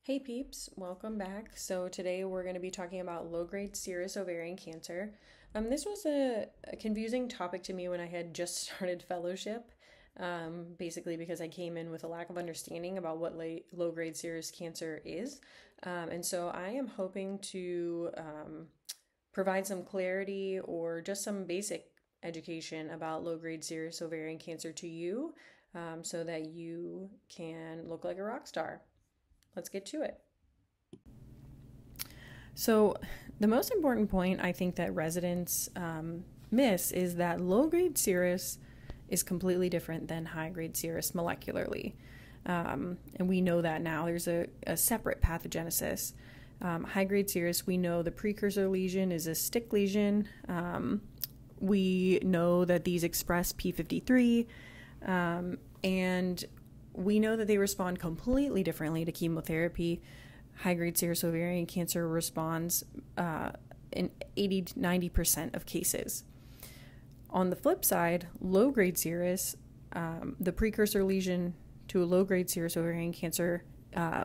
Hey peeps, welcome back. So today we're going to be talking about low-grade serous ovarian cancer. This was a confusing topic to me when I had just started fellowship, basically because I came in with a lack of understanding about what low-grade serous cancer is. And so I am hoping to provide some clarity or just some basic education about low-grade serous ovarian cancer to you, so that you can look like a rock star. Let's get to it. So, the most important point I think that residents miss is that low-grade serous is completely different than high-grade serous molecularly. And we know that now. There's a separate pathogenesis. High-grade serous, we know the precursor lesion is a stick lesion. We know that these express P53, and we know that they respond completely differently to chemotherapy. High-grade serous ovarian cancer responds in 80 to 90% of cases. On the flip side, low-grade serous, the precursor lesion to a low-grade serous ovarian cancer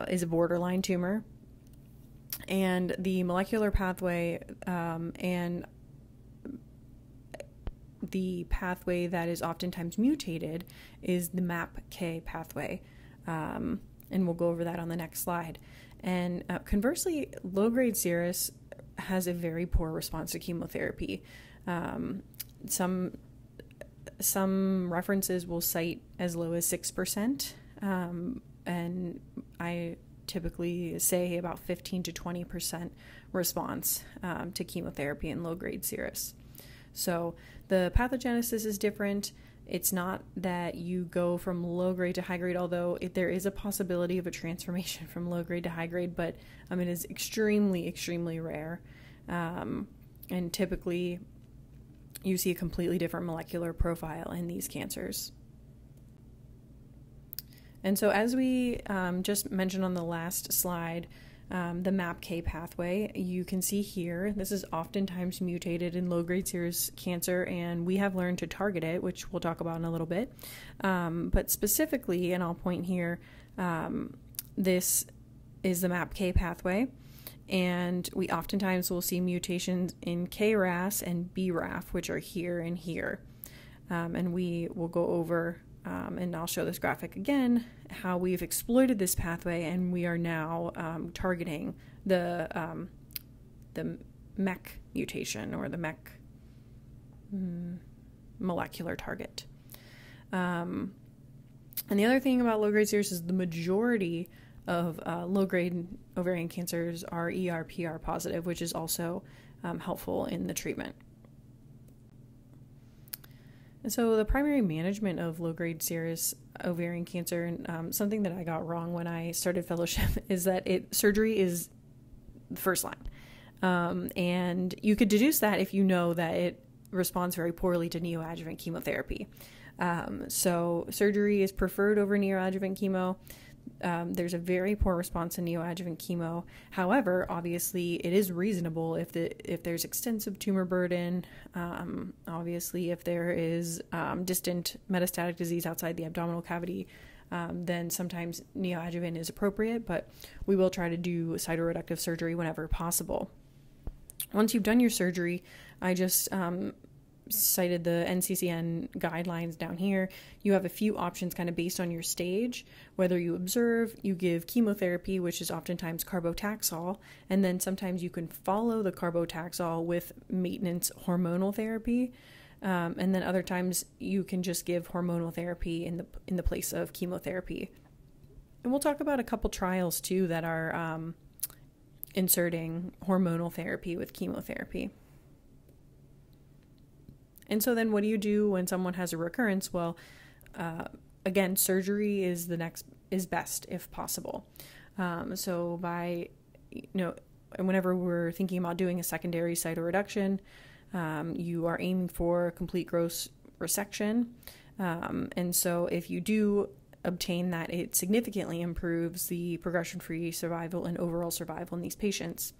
is a borderline tumor. And the molecular pathway and the pathway that is oftentimes mutated is the MAPK pathway. And we'll go over that on the next slide. And conversely, low-grade serous has a very poor response to chemotherapy. Some references will cite as low as 6%, and I typically say about 15 to 20% response to chemotherapy in low-grade serous. So the pathogenesis is different. It's not that you go from low grade to high grade, although there is a possibility of a transformation from low grade to high grade, but it is extremely, extremely rare. And typically you see a completely different molecular profile in these cancers. And so as we just mentioned on the last slide, the MAPK pathway, you can see here, this is oftentimes mutated in low-grade serous cancer, and we have learned to target it, which we'll talk about in a little bit. But specifically, and I'll point here, this is the MAPK pathway, and we oftentimes will see mutations in KRAS and BRAF, which are here and here. And we will go over, and I'll show this graphic again, how we've exploited this pathway, and we are now targeting the MEK mutation, or the MEK molecular target. And the other thing about low-grade serous is the majority of low-grade ovarian cancers are ER/PR positive, which is also helpful in the treatment. And so the primary management of low-grade serous ovarian cancer, and something that I got wrong when I started fellowship, is that surgery is the first line. And you could deduce that if you know that it responds very poorly to neoadjuvant chemotherapy. So surgery is preferred over neoadjuvant chemo. There's a very poor response to neoadjuvant chemo. However, obviously, it is reasonable if there's extensive tumor burden. Obviously, if there is distant metastatic disease outside the abdominal cavity, then sometimes neoadjuvant is appropriate. But we will try to do cytoreductive surgery whenever possible. Once you've done your surgery, I just cited the NCCN guidelines down here. You have a few options kind of based on your stage, whether you observe, you give chemotherapy, which is oftentimes carbotaxol, and then sometimes you can follow the carbotaxol with maintenance hormonal therapy, and then other times you can just give hormonal therapy in the place of chemotherapy. And we'll talk about a couple trials too that are inserting hormonal therapy with chemotherapy. And so then what do you do when someone has a recurrence? Well, again, surgery is best if possible. So by, whenever we're thinking about doing a secondary cytoreduction, you are aiming for complete gross resection. And so if you do obtain that, it significantly improves the progression-free survival and overall survival in these patients.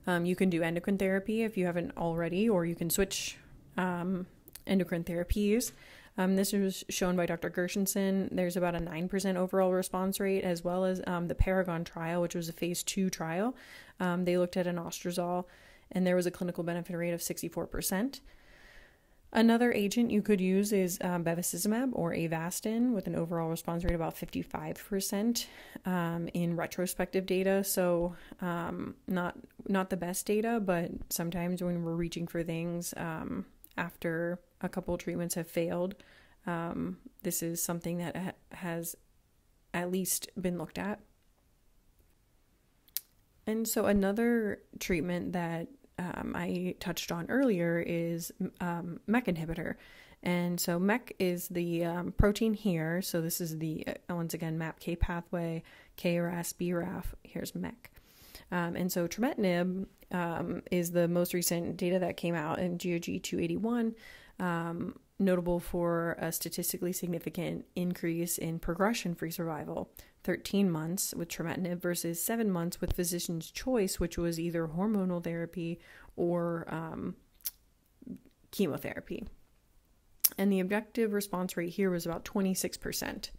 You can do endocrine therapy if you haven't already, or you can switch endocrine therapies. This was shown by Dr. Gershenson. There's about a 9% overall response rate, as well as the Paragon trial, which was a phase 2 trial. They looked at anostrozole, and there was a clinical benefit rate of 64%. Another agent you could use is bevacizumab or Avastin, with an overall response rate of about 55% in retrospective data. So not the best data, but sometimes when we're reaching for things after a couple treatments have failed, this is something that has at least been looked at. And so another treatment that I touched on earlier is MEK inhibitor. And so MEK is the protein here. So this is the, once again, MAPK pathway, KRAS, BRAF, here's MEK. And so trametinib is the most recent data that came out in GOG 281, notable for a statistically significant increase in progression-free survival, 13 months with trametinib versus 7 months with physician's choice, which was either hormonal therapy or chemotherapy. And the objective response rate here was about 26%.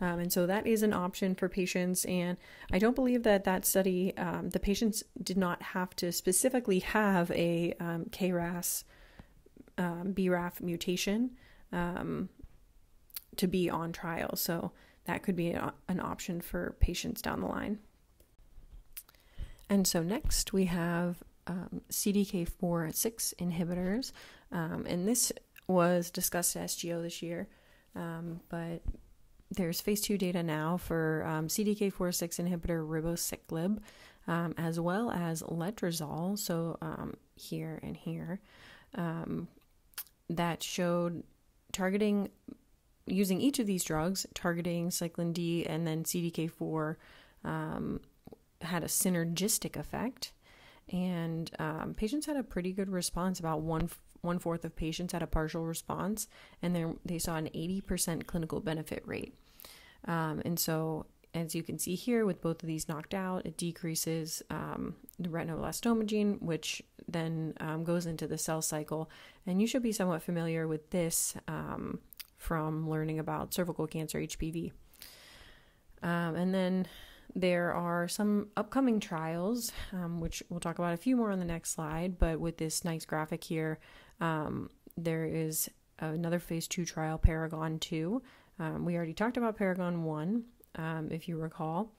And so that is an option for patients. And I don't believe that study, the patients did not have to specifically have a KRAS BRAF mutation to be on trial. So that could be an option for patients down the line. And so next we have CDK4/6 inhibitors. And this was discussed at SGO this year, but there's phase 2 data now for CDK4/6 inhibitor ribociclib, as well as letrozole, so here and here, that showed using each of these drugs, targeting cyclin D and then CDK4, had a synergistic effect, and patients had a pretty good response. About one-fourth of patients had a partial response, and then they saw an 80% clinical benefit rate. And so, as you can see here, with both of these knocked out, it decreases the retinoblastoma gene, which then goes into the cell cycle. And you should be somewhat familiar with this from learning about cervical cancer HPV. And then there are some upcoming trials, which we'll talk about a few more on the next slide, but with this nice graphic here, there is another phase 2 trial, Paragon 2. We already talked about Paragon 1, if you recall,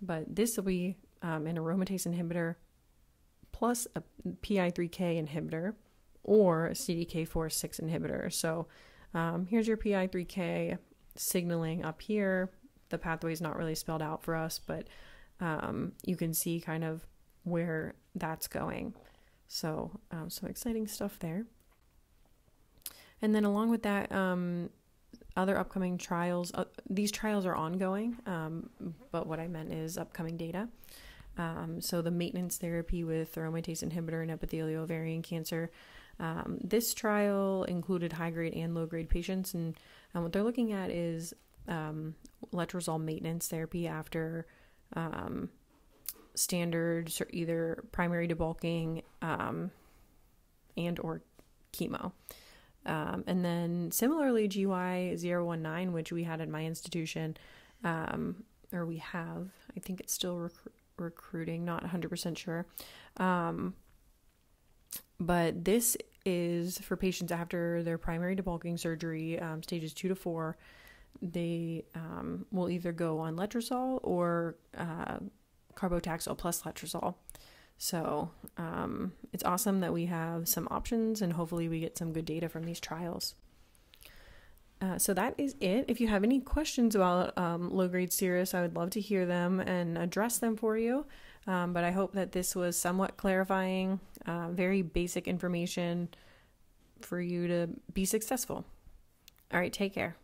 but this will be an aromatase inhibitor plus a PI3K inhibitor or a CDK4/6 inhibitor. So here's your PI3K signaling up here. The pathway is not really spelled out for us, but you can see kind of where that's going. So some exciting stuff there. And then along with that, other upcoming trials, these trials are ongoing, but what I meant is upcoming data. So the maintenance therapy with aromatase inhibitor in epithelial ovarian cancer. This trial included high-grade and low-grade patients, and what they're looking at is letrozole maintenance therapy after standard either primary debulking and or chemo. And then similarly, GY019, which we had at my institution, or we have, I think it's still recruiting, not 100% sure. But this is for patients after their primary debulking surgery, stages 2 to 4. They will either go on letrozole or carbotaxol plus letrozole. So it's awesome that we have some options, and hopefully we get some good data from these trials. So that is it. If you have any questions about low-grade serous, I would love to hear them and address them for you. But I hope that this was somewhat clarifying, very basic information for you to be successful. All right, take care.